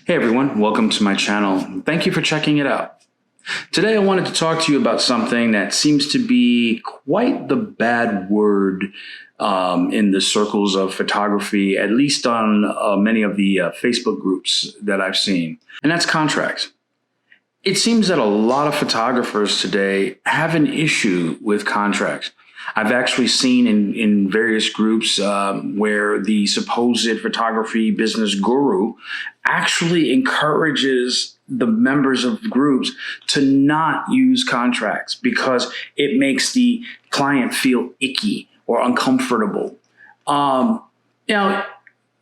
Hey everyone, welcome to my channel. Thank you for checking it out. Today I wanted to talk to you about something that seems to be quite the bad word in the circles of photography, at least on many of the Facebook groups that I've seen, and that's contracts. It seems that a lot of photographers today have an issue with contracts. I've actually seen in various groups where the supposed photography business guru actually encourages the members of groups to not use contracts because it makes the client feel icky or uncomfortable. Now,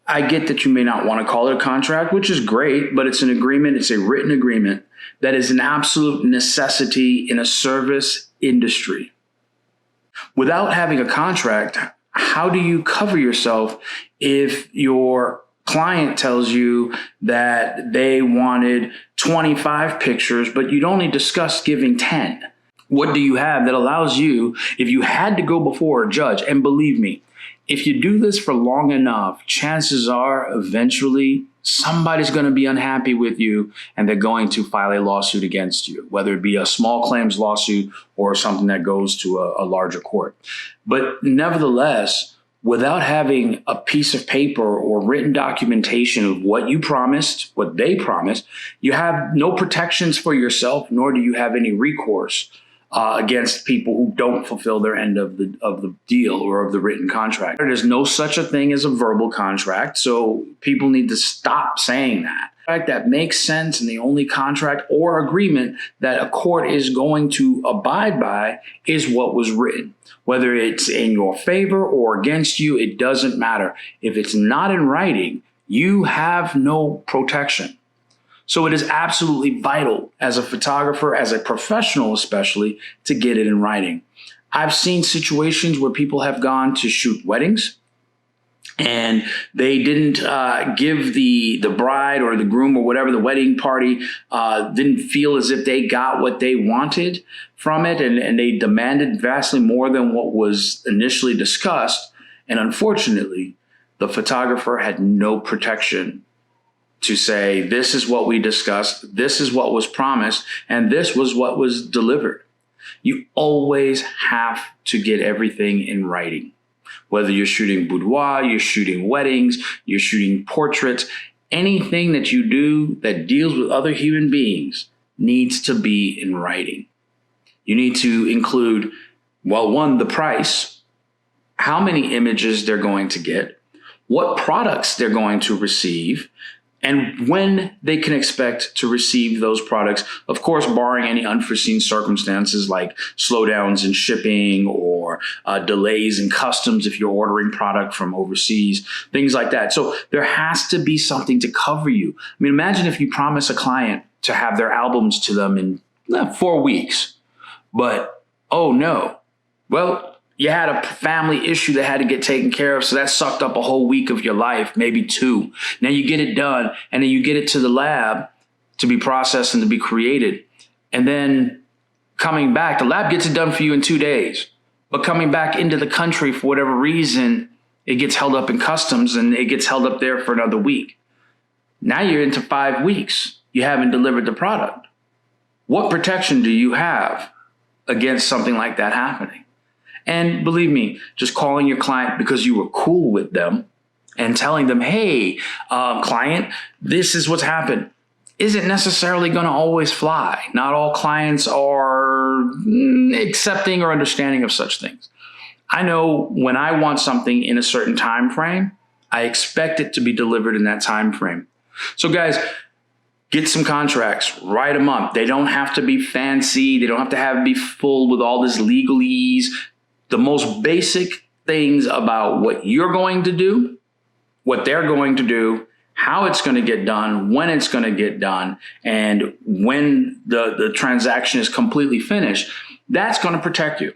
I get that you may not want to call it a contract, which is great, but it's an agreement. It's a written agreement that is an absolute necessity in a service industry. Without having a contract, how do you cover yourself if your client tells you that they wanted 25 pictures, but you'd only discussed giving 10? What do you have that allows you, if you had to go before a judge, and believe me, if you do this for long enough, chances are eventually somebody's going to be unhappy with you and they're going to file a lawsuit against you, whether it be a small claims lawsuit or something that goes to a larger court. But nevertheless, without having a piece of paper or written documentation of what you promised, what they promised, you have no protections for yourself, nor do you have any recourse against people who don't fulfill their end of the deal or of the written contract. There's no such a thing as a verbal contract, so people need to stop saying that. In fact, that makes sense, and the only contract or agreement that a court is going to abide by is what was written. Whether it's in your favor or against you, it doesn't matter. If it's not in writing, you have no protection. So it is absolutely vital as a photographer, as a professional especially, to get it in writing. I've seen situations where people have gone to shoot weddings and they didn't give the bride or the groom or whatever, the wedding party, didn't feel as if they got what they wanted from it, and they demanded vastly more than what was initially discussed. And unfortunately, the photographer had no protection to say, this is what we discussed, this is what was promised, and this was what was delivered. You always have to get everything in writing. Whether you're shooting boudoir, you're shooting weddings, you're shooting portraits, anything that you do that deals with other human beings needs to be in writing. You need to include, well, one, the price, how many images they're going to get, what products they're going to receive, and when they can expect to receive those products, of course, barring any unforeseen circumstances like slowdowns in shipping or delays in customs if you're ordering product from overseas, things like that. So there has to be something to cover you. I mean, imagine if you promise a client to have their albums to them in 4 weeks, but oh no, well, you had a family issue that had to get taken care of, so that sucked up a whole week of your life, maybe 2. Now you get it done, and then you get it to the lab to be processed and to be created. And then coming back, the lab gets it done for you in 2 days. But coming back into the country, for whatever reason, it gets held up in customs, and it gets held up there for another week. Now you're into 5 weeks. You haven't delivered the product. What protection do you have against something like that happening? And believe me, just calling your client because you were cool with them and telling them, hey, client, this is what's happened, isn't necessarily going to always fly. Not all clients are accepting or understanding of such things. I know when I want something in a certain time frame, I expect it to be delivered in that time frame. So guys, get some contracts, write them up. They don't have to be fancy. They don't have to be full with all this legalese. The most basic things about what you're going to do, what they're going to do, how it's going to get done, when it's going to get done, and when the transaction is completely finished, that's going to protect you.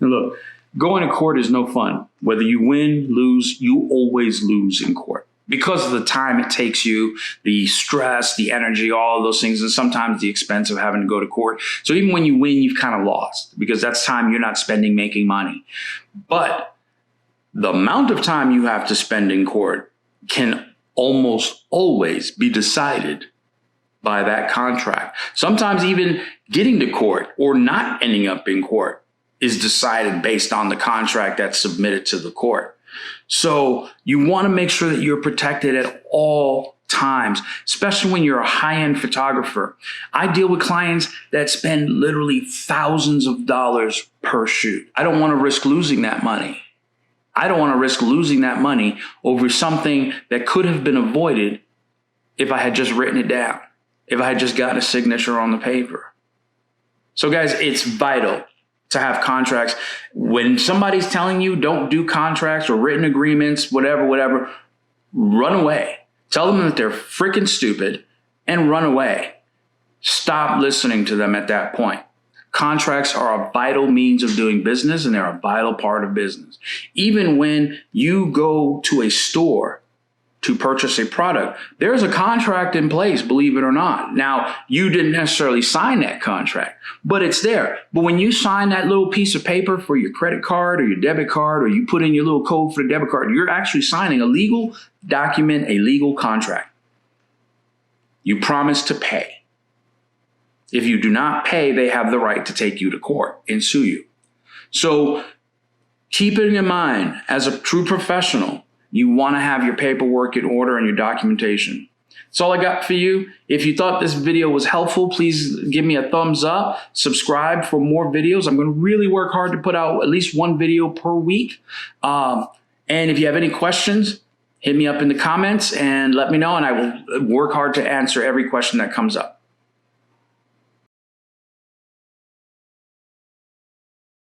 And look, going to court is no fun. Whether you win, lose, you always lose in court. Because of the time it takes you, the stress, the energy, all of those things, and sometimes the expense of having to go to court. So even when you win, you've kind of lost because that's time you're not spending making money. But the amount of time you have to spend in court can almost always be decided by that contract. Sometimes even getting to court or not ending up in court is decided based on the contract that's submitted to the court. So you want to make sure that you're protected at all times, especially when you're a high-end photographer. I deal with clients that spend literally thousands of dollars per shoot. I don't want to risk losing that money. I don't want to risk losing that money over something that could have been avoided if I had just written it down, if I had just gotten a signature on the paper. So guys, it's vital to have contracts. When somebody's telling you don't do contracts or written agreements, whatever, run away. Tell them that they're freaking stupid and run away. Stop listening to them at that point. Contracts are a vital means of doing business, and they're a vital part of business. Even when you go to a store to purchase a product, there's a contract in place, believe it or not. Now, you didn't necessarily sign that contract, but it's there. But when you sign that little piece of paper for your credit card or your debit card, or you put in your little code for the debit card, you're actually signing a legal document, a legal contract. You promise to pay. If you do not pay, they have the right to take you to court and sue you. So keep it in mind, as a true professional, you want to have your paperwork in order and your documentation. That's all I got for you. If you thought this video was helpful, please give me a thumbs up. Subscribe for more videos. I'm going to really work hard to put out at least one video per week. And if you have any questions, hit me up in the comments and let me know, and I will work hard to answer every question that comes up.